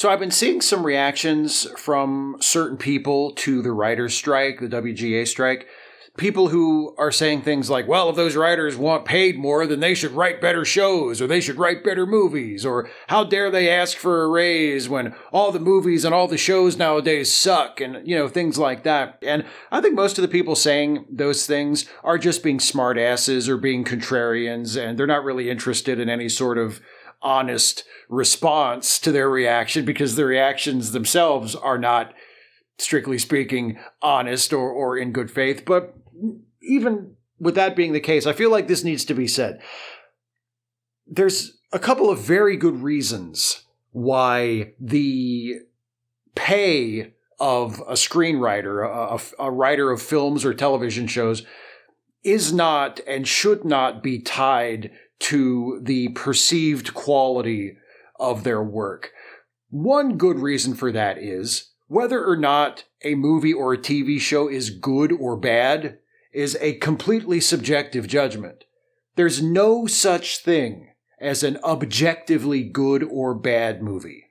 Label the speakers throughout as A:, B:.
A: So I've been seeing some reactions from certain people to the writer's strike, the WGA strike. People who are saying things like, well, if those writers want paid more, then they should write better shows, or they should write better movies, or how dare they ask for a raise when all the movies and all the shows nowadays suck, and, things like that. And I think most of the people saying those things are just being smartasses or being contrarians, and they're not really interested in any sort of honest response to their reaction, because the reactions themselves are not, strictly speaking, honest or in good faith. But even with that being the case, I feel like this needs to be said. There's a couple of very good reasons why the pay of a screenwriter, a writer of films or television shows, is not and should not be tied to the perceived quality of their work. One good reason for that is whether or not a movie or a TV show is good or bad is a completely subjective judgment. There's no such thing as an objectively good or bad movie.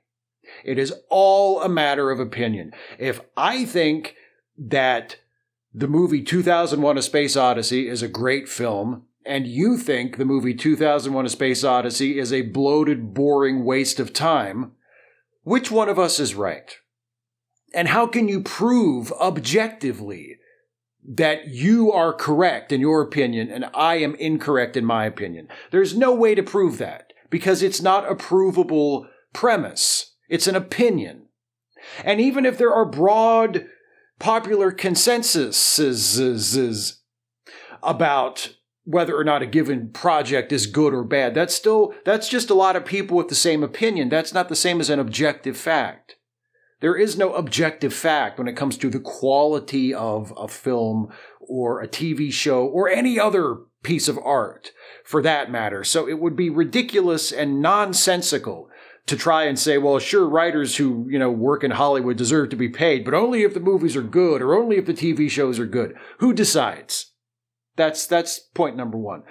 A: It is all a matter of opinion. If I think that the movie 2001: A Space Odyssey is a great film, and you think the movie 2001: A Space Odyssey is a bloated, boring waste of time, which one of us is right? And how can you prove objectively that you are correct in your opinion and I am incorrect in my opinion? There's no way to prove that, because it's not a provable premise. It's an opinion. And even if there are broad popular consensuses about whether or not a given project is good or bad, that's just a lot of people with the same opinion. That's not the same as an objective fact. There is no objective fact when it comes to the quality of a film or a TV show or any other piece of art, for that matter. So it would be ridiculous and nonsensical to try and say, well, sure, writers who, work in Hollywood deserve to be paid, but only if the movies are good or only if the TV shows are good. Who decides? That's point number one.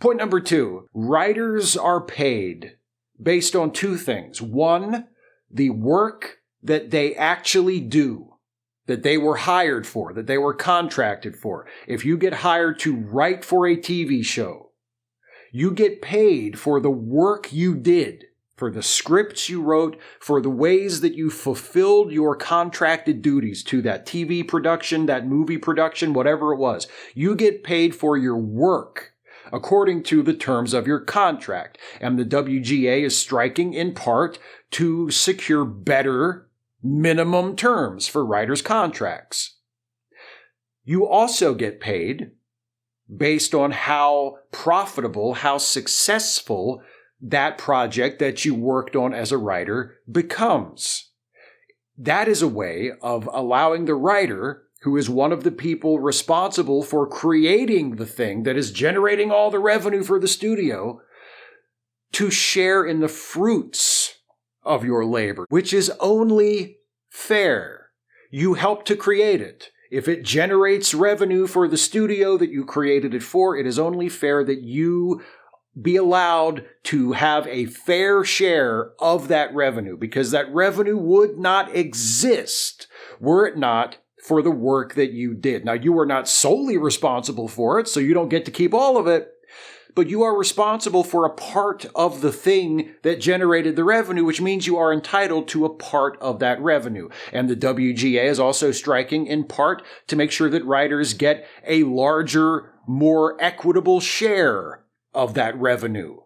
A: Point number two, writers are paid based on two things. One, the work that they actually do, that they were hired for, that they were contracted for. If you get hired to write for a TV show, you get paid for the work you did, for the scripts you wrote, for the ways that you fulfilled your contracted duties to that TV production, that movie production, whatever it was. You get paid for your work according to the terms of your contract. And the WGA is striking in part to secure better minimum terms for writers' contracts. You also get paid based on how profitable, how successful that project that you worked on as a writer becomes. That is a way of allowing the writer, who is one of the people responsible for creating the thing that is generating all the revenue for the studio, to share in the fruits of your labor, which is only fair. You help to create it. If it generates revenue for the studio that you created it for, it is only fair that you be allowed to have a fair share of that revenue, because that revenue would not exist were it not for the work that you did. Now, you are not solely responsible for it, so you don't get to keep all of it, but you are responsible for a part of the thing that generated the revenue, which means you are entitled to a part of that revenue. And the WGA is also striking in part to make sure that writers get a larger, more equitable share of that revenue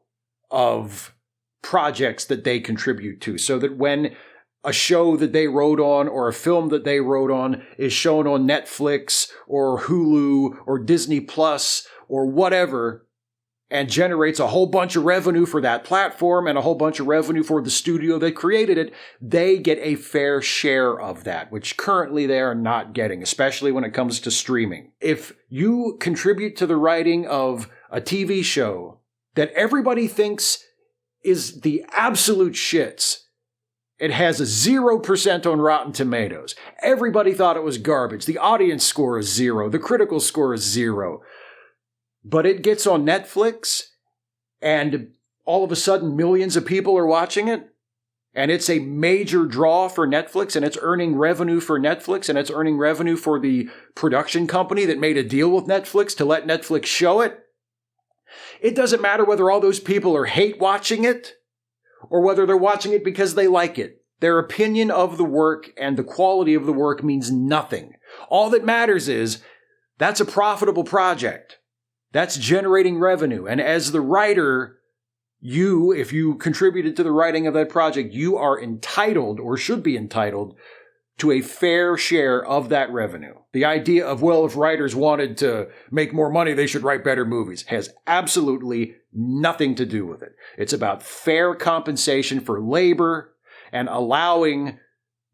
A: of projects that they contribute to, so that when a show that they wrote on or a film that they wrote on is shown on Netflix or Hulu or Disney Plus or whatever, and generates a whole bunch of revenue for that platform and a whole bunch of revenue for the studio that created it, they get a fair share of that, which currently they are not getting, especially when it comes to streaming. If you contribute to the writing of a TV show that everybody thinks is the absolute shits, it has a 0% on Rotten Tomatoes. Everybody thought it was garbage. The audience score is 0. The critical score is 0. But it gets on Netflix, and all of a sudden millions of people are watching it, and it's a major draw for Netflix, and it's earning revenue for Netflix, and it's earning revenue for the production company that made a deal with Netflix to let Netflix show it, it doesn't matter whether all those people are hate watching it or whether they're watching it because they like it. Their opinion of the work and the quality of the work means nothing. All that matters is that's a profitable project. That's generating revenue. And as the writer, if you contributed to the writing of that project, you are entitled or should be entitled to a fair share of that revenue. The idea of, well, if writers wanted to make more money, they should write better movies has absolutely nothing to do with it. It's about fair compensation for labor and allowing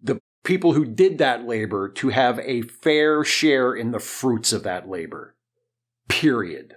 A: the people who did that labor to have a fair share in the fruits of that labor. Period.